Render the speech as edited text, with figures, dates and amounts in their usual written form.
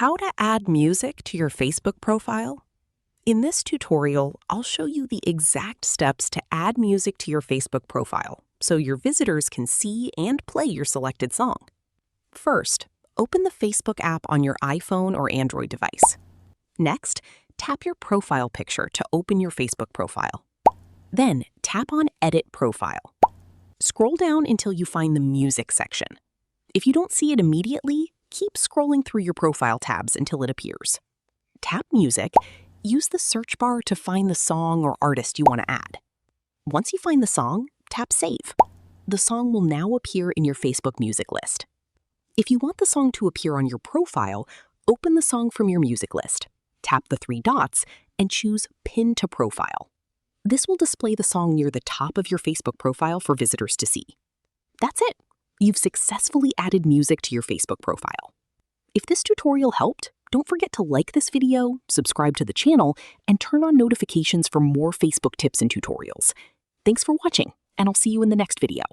How to add music to your Facebook profile? In this tutorial, I'll show you the exact steps to add music to your Facebook profile so your visitors can see and play your selected song. First, open the Facebook app on your iPhone or Android device. Next, tap your profile picture to open your Facebook profile. Then, tap on Edit Profile. Scroll down until you find the Music section. If you don't see it immediately, keep scrolling through your profile tabs until it appears. Tap Music. Use the search bar to find the song or artist you want to add. Once you find the song, tap Save. The song will now appear in your Facebook music list. If you want the song to appear on your profile, open the song from your music list. Tap the three dots and choose Pin to Profile. This will display the song near the top of your Facebook profile for visitors to see. That's it. You've successfully added music to your Facebook profile. If this tutorial helped, don't forget to like this video, subscribe to the channel, and turn on notifications for more Facebook tips and tutorials. Thanks for watching, and I'll see you in the next video.